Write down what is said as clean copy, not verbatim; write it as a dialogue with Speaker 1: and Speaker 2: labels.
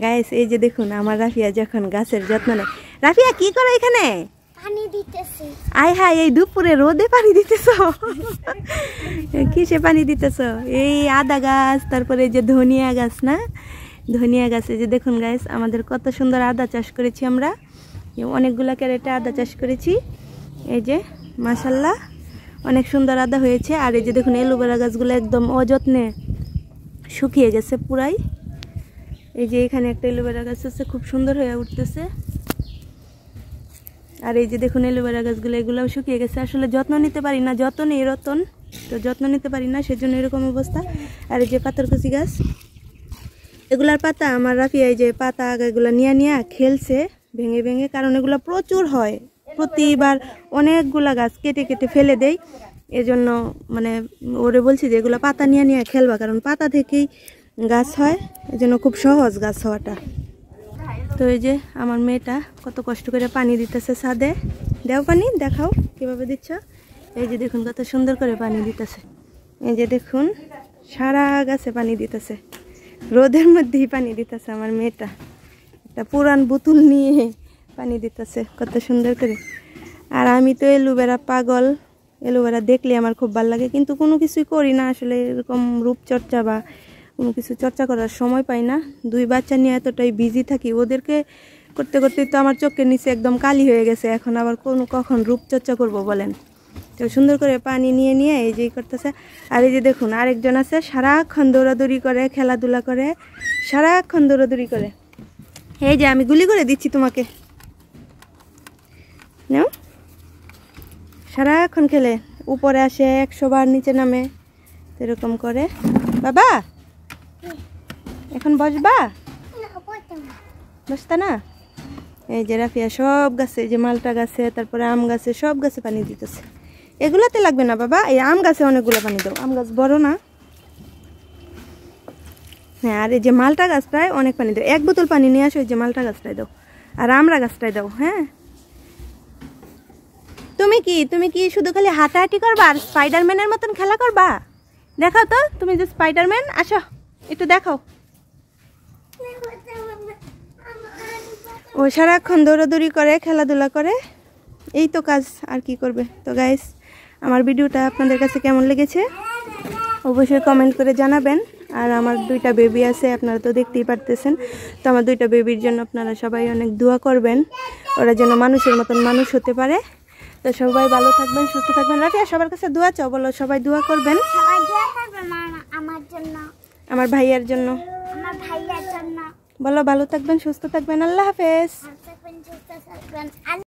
Speaker 1: Guys এই যে দেখুন আমার রাফিয়া যখন গাছের যত্ন নেয়। রাফিয়া কি করে এখানে?
Speaker 2: পানি দিতেছি।
Speaker 1: আয় হায়, এই দুপুরে রোদে পানি দিতেছো? কিসে পানি দিতেছো? এই আদা গাছ, তারপরে এই যে ধনিয়া গাছ না, ধনিয়া গাছ। এই যে দেখুন গাইস আমাদের কত সুন্দর আদা চাষ করেছি আমরা, অনেকগুলা ক্যারেটে আদা চাষ করেছি। এই যে মাশাল্লাহ অনেক সুন্দর আদা হয়েছে। আর এই যে দেখুন এলোভেরা গাছগুলো একদম অযত্নে শুকিয়ে গেছে পুরাই। এই যে এখানে একটা এলোভেরা গাছ আছে, খুব সুন্দর হয়ে উঠতেছে। আর এই যে দেখুন এলোভেরা গাছগুলো, এগুলোও শুকিয়ে গেছে। আসলে যত্ন নিতে পারি না, যত নেই রতন, তো যত্ন নিতে পারি না, সেজন্য এরকম অবস্থা। আর এই যে পাথরকুচি গাছ, এগুলার পাতা আমার রাফিয়া এই যে পাতা এগুলো নিয়ে খেলছে ভেঙে ভেঙে, কারণ এগুলো প্রচুর হয়। প্রতিবার অনেকগুলা গাছ কেটে কেটে ফেলে দেই, এজন্য মানে ওরে বলছি যে এগুলো পাতা নিয়ে খেলবা, কারণ পাতা থেকেই গাছ হয়, এজন্য খুব সহজ গাছ হওয়াটা। তো এই যে আমার মেয়েটা কত কষ্ট করে পানি দিতেছে ছাদে। দেও পানি, দেখাও কিভাবে দিচ্ছ। এই যে দেখুন কত সুন্দর করে পানি দিতেছে। এই যে দেখুন সারা গাছে পানি দিতেছে, রোদের মধ্যেই পানি দিতেছে আমার মেয়েটা। একটা পুরান বোতল নিয়ে পানি দিতেছে কত সুন্দর করে। আর আমি তো এলোভেরা পাগল, এলোভেরা দেখলে আমার খুব ভালো লাগে, কিন্তু কোনো কিছুই করি না আসলে, এরকম রূপচর্চা বা কোনো কিছু চর্চা করার সময় পাই না। দুই বাচ্চা নিয়ে এতটাই বিজি থাকি, ওদেরকে করতে করতে তো আমার চোখের নিচে একদম কালি হয়ে গেছে। এখন আবার কখন রূপচর্চা করব বলেন। তো সুন্দর করে পানি নিয়ে এই যে করতেছে। আর এই যে দেখুন আরেকজন আছে, সারাক্ষণ দৌড়াদৌড়ি করে, খেলাধুলা করে, সারাক্ষণ দৌড়াদৌড়ি করে। এই যে আমি গুলি করে দিচ্ছি তোমাকে, নাও। সারাক্ষণ খেলে, উপরে আসে 100 বার, নিচে নামে, এরকম করে। বাবা এখন বসবা? বসতা না। এই যে রাফিয়া সব গাছে, যে মালটা গাছে, তারপরে আম গাছে, সব গাছে পানি দিতেছে। এগুলাতে লাগবে না বাবা, এই আম গাছে অনেকগুলো পানি দাও, আম গাছ বড় না। হ্যাঁ, আর এই যে মালটা গাছটায় অনেক পানি দাও, 1 বোতল পানি নিয়ে আসো, এই যে মালটা গাছটায় দাও, আর আমরা গাছটায় দাও। হ্যাঁ, তুমি কি শুধু খালি হাঁটাহাঁটি করবা আর স্পাইডারম্যানের মতন খেলা করবা? দেখাও তো তুমি যে স্পাইডারম্যান, আসো একটু দেখাও। ও সারাক্ষণ দৌড়াদৌড়ি করে, খেলাধুলা করে, এই তো কাজ, আর কি করবে। তো গাইস আমার ভিডিওটা আপনাদের কাছে কেমন লেগেছে অবশ্যই কমেন্ট করে জানাবেন। আর আমার 2টা বেবি আছে, আপনারা তো দেখতেই পারতেছেন। তো আমার 2টা বেবির জন্য আপনারা সবাই অনেক দোয়া করবেন, ওরা যেন মানুষের মতন মানুষ হতে পারে। তো সবাই ভালো থাকবেন, সুস্থ থাকবেন। রাফিয়া সবার কাছে দোয়া চাও, বলো সবাই দোয়া করবেন
Speaker 2: আমার জন্য,
Speaker 1: আমার ভাইয়ার জন্য,
Speaker 2: আমার ভাইয়ার জন্য।
Speaker 1: বলো ভালো থাকবেন, সুস্থ থাকবেন। আল্লাহ হাফেজ।